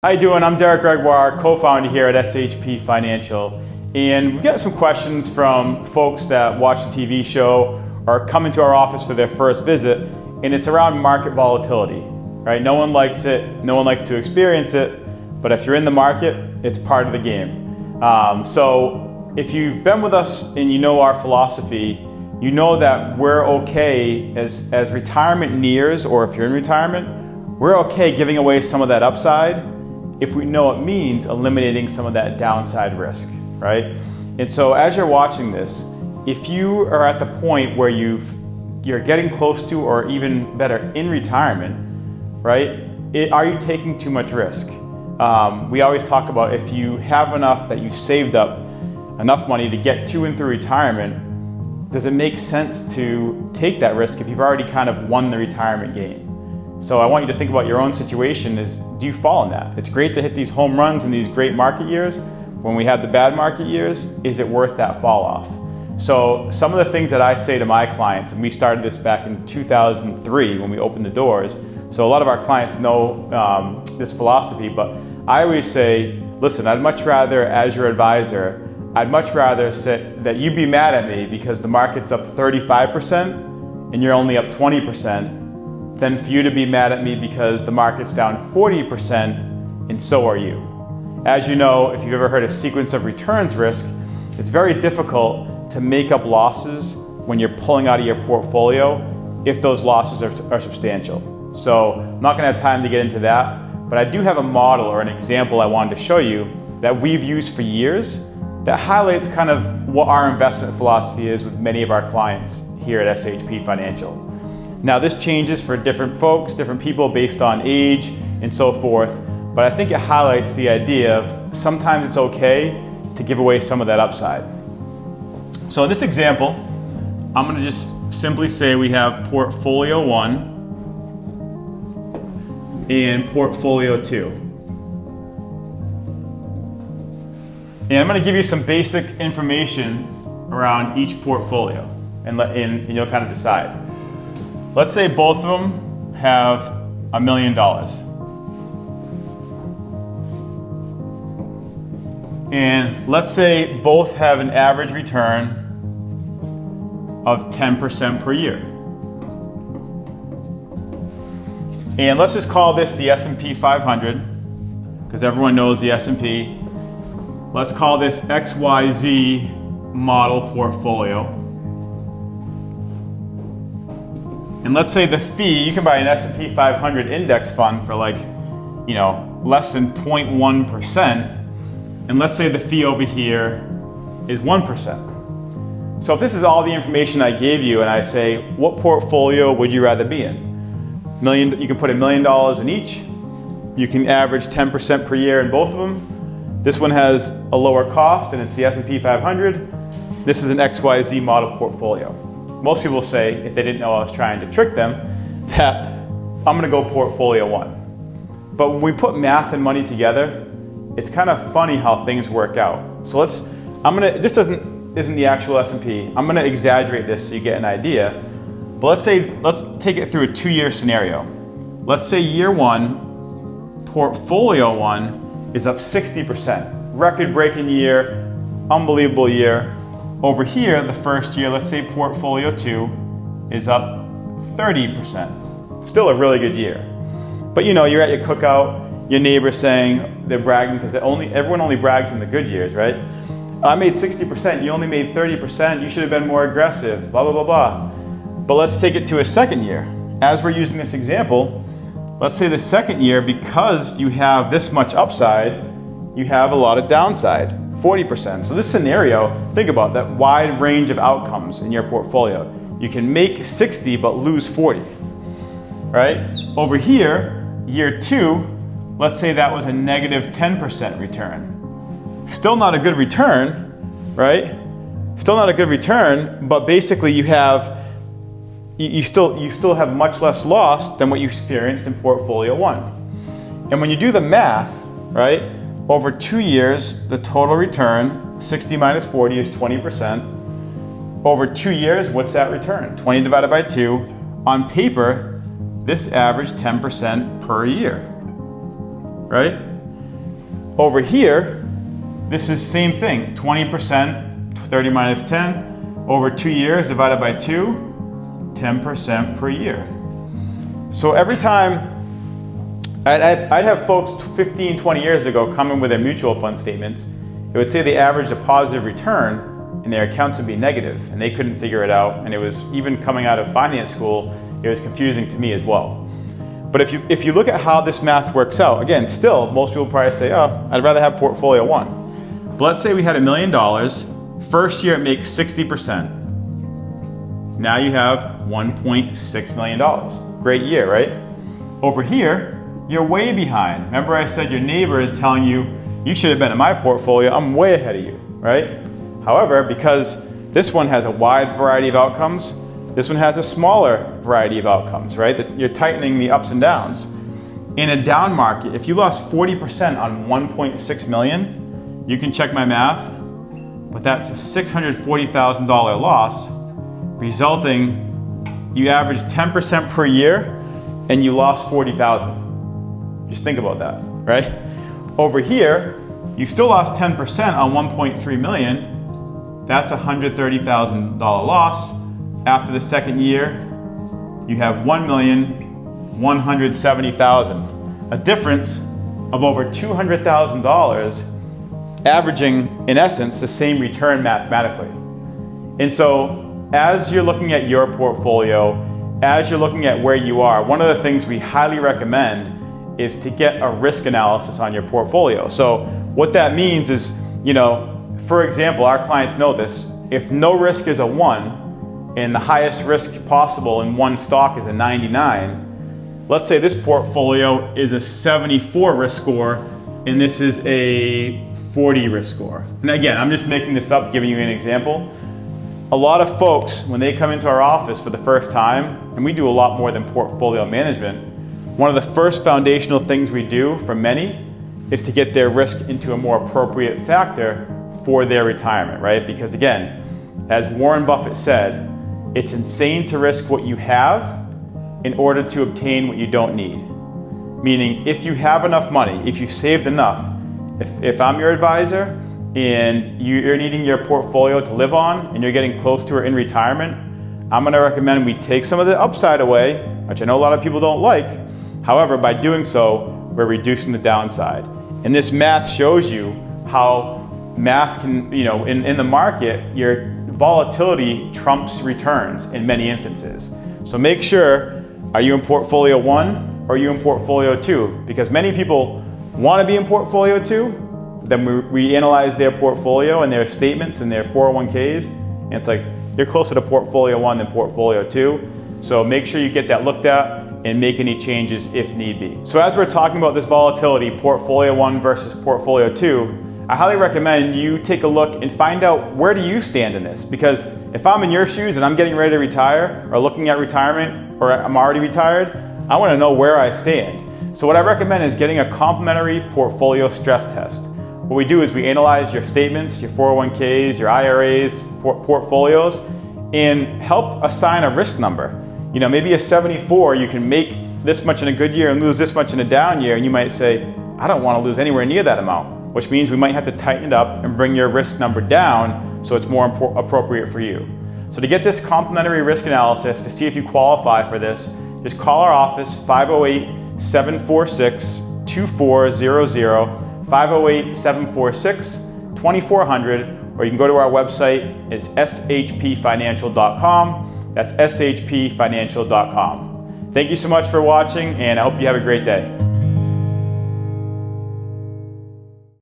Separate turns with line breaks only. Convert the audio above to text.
How you doing? I'm Gregoire, co-founder here at SHP Financial, and we've got some questions from folks that watch the TV show or come into our office for their first visit, and it's around market volatility, right? No one likes it, no one likes to experience it, but if you're in the market, it's part of the game. So if you've been with us and you know our philosophy, you know that we're okay as retirement nears, or if you're in retirement, we're okay giving away some of that upside if we know it means eliminating some of that downside risk, right? And so as you're watching this, if you are at the point where you're getting close to, or even better, in retirement, right? Are you taking too much risk? We always talk about if you have enough that you've saved up enough money to get to and through retirement, does it make sense to take that risk if you've already kind of won the retirement game? So I want you to think about your own situation. Do you fall in that? It's great to hit these home runs in these great market years. When we have the bad market years, is it worth that fall off? So some of the things that I say to my clients, and we started this back in 2003 when we opened the doors, so a lot of our clients know this philosophy, but I always say, listen, I'd much rather, as your advisor, I'd much rather that you be mad at me because the market's up 35% and you're only up 20%, than for you to be mad at me because the market's down 40% and so are you. As you know, if you've ever heard of sequence of returns risk, it's very difficult to make up losses when you're pulling out of your portfolio if those losses are substantial. So I'm not gonna have time to get into that, but I do have a model or an example I wanted to show you that we've used for years that highlights kind of what our investment philosophy is with many of our clients here at SHP Financial. Now this changes for different folks, different people based on age and so forth, but I think it highlights the idea of sometimes it's okay to give away some of that upside. So in this example, I'm gonna just simply say we have portfolio 1 and portfolio 2. And I'm going to give you some basic information around each portfolio and you'll kind of decide. Let's say both of them have $1 million. And let's say both have an average return of 10% per year. And let's just call this the S&P 500 because everyone knows the S&P. Let's call this XYZ model portfolio. And let's say the fee, you can buy an S&P 500 index fund for less than 0.1%. And let's say the fee over here is 1%. So if this is all the information I gave you and I say, what portfolio would you rather be in? You can put $1 million in each. You can average 10% per year in both of them. This one has a lower cost and it's the S&P 500. This is an XYZ model portfolio. Most people say, if they didn't know I was trying to trick them, that I'm gonna go portfolio 1. But when we put math and money together, it's kind of funny how things work out. So this isn't the actual S&P. I'm gonna exaggerate this so you get an idea. But let's take it through a 2-year scenario. Let's say year 1, portfolio 1, is up 60%. Record-breaking year, unbelievable year. Over here, the first year, let's say portfolio 2 is up 30%. Still a really good year. But you're at your cookout, your neighbor's saying, they're bragging because everyone only brags in the good years, right? I made 60%, you only made 30%, you should have been more aggressive, blah, blah, blah, blah. But let's take it to a second year. As we're using this example, let's say the second year, because you have this much upside, you have a lot of downside, 40%. So this scenario, think about that wide range of outcomes in your portfolio. You can make 60 but lose 40, right? Over here, year 2, let's say that was a negative 10% return. Still not a good return, right? Still not a good return, but basically you still have much less loss than what you experienced in portfolio 1. And when you do the math, right, over 2 years, the total return, 60 minus 40 is 20%. Over 2 years, what's that return? 20 divided by 2. On paper, this averaged 10% per year, right? Over here, this is same thing, 20%, 30 minus 10, over 2 years divided by 2, 10% per year. So every time, I'd have folks 15, 20 years ago come in with their mutual fund statements. It would say they averaged a positive return and their accounts would be negative and they couldn't figure it out. And it was, even coming out of finance school, it was confusing to me as well. But if you look at how this math works out, again, still, most people probably say, oh, I'd rather have portfolio one. But let's say we had $1 million. First year it makes 60%. Now you have $1.6 million. Great year, right? Over here, you're way behind. Remember I said your neighbor is telling you, you should have been in my portfolio, I'm way ahead of you, right? However, because this one has a wide variety of outcomes, this one has a smaller variety of outcomes, right? You're tightening the ups and downs. In a down market, if you lost 40% on 1.6 million, you can check my math, but that's a $640,000 loss, resulting, you average 10% per year and you lost 40,000. Just think about that, right? Over here, you still lost 10% on 1.3 million. That's a $130,000 loss. After the second year, you have $1,170,000. A difference of over $200,000, averaging, in essence, the same return mathematically. And so, as you're looking at your portfolio, as you're looking at where you are, one of the things we highly recommend is to get a risk analysis on your portfolio. So what that means is, for example, our clients know this, if no risk is a 1 and the highest risk possible in one stock is a 99, let's say this portfolio is a 74 risk score and this is a 40 risk score. And again, I'm just making this up, giving you an example. A lot of folks, when they come into our office for the first time, and we do a lot more than portfolio management, one of the first foundational things we do for many is to get their risk into a more appropriate factor for their retirement, right? Because again, as Warren Buffett said, it's insane to risk what you have in order to obtain what you don't need. Meaning, if you have enough money, if you've saved enough, if I'm your advisor and you're needing your portfolio to live on and you're getting close to it in retirement, I'm gonna recommend we take some of the upside away, which I know a lot of people don't like. However, by doing so, we're reducing the downside. And this math shows you how math can, in the market, your volatility trumps returns in many instances. So make sure, are you in portfolio 1 or are you in portfolio 2? Because many people want to be in portfolio 2, then we analyze their portfolio and their statements and their 401ks, and it's like, you're closer to portfolio 1 than portfolio 2. So make sure you get that looked at and make any changes if need be. So as we're talking about this volatility, portfolio 1 versus portfolio 2, I highly recommend you take a look and find out, where do you stand in this? Because if I'm in your shoes and I'm getting ready to retire or looking at retirement or I'm already retired, I want to know where I stand. So what I recommend is getting a complimentary portfolio stress test. What we do is we analyze your statements, your 401ks, your IRAs, portfolios, and help assign a risk number. Maybe a 74, you can make this much in a good year and lose this much in a down year, and you might say, I don't want to lose anywhere near that amount, which means we might have to tighten it up and bring your risk number down so it's more appropriate for you. So to get this complimentary risk analysis, to see if you qualify for this, just call our office, 508-746-2400, 508-746-2400, or you can go to our website, it's shpfinancial.com. That's shpfinancial.com. Thank you so much for watching, and I hope you have a great day.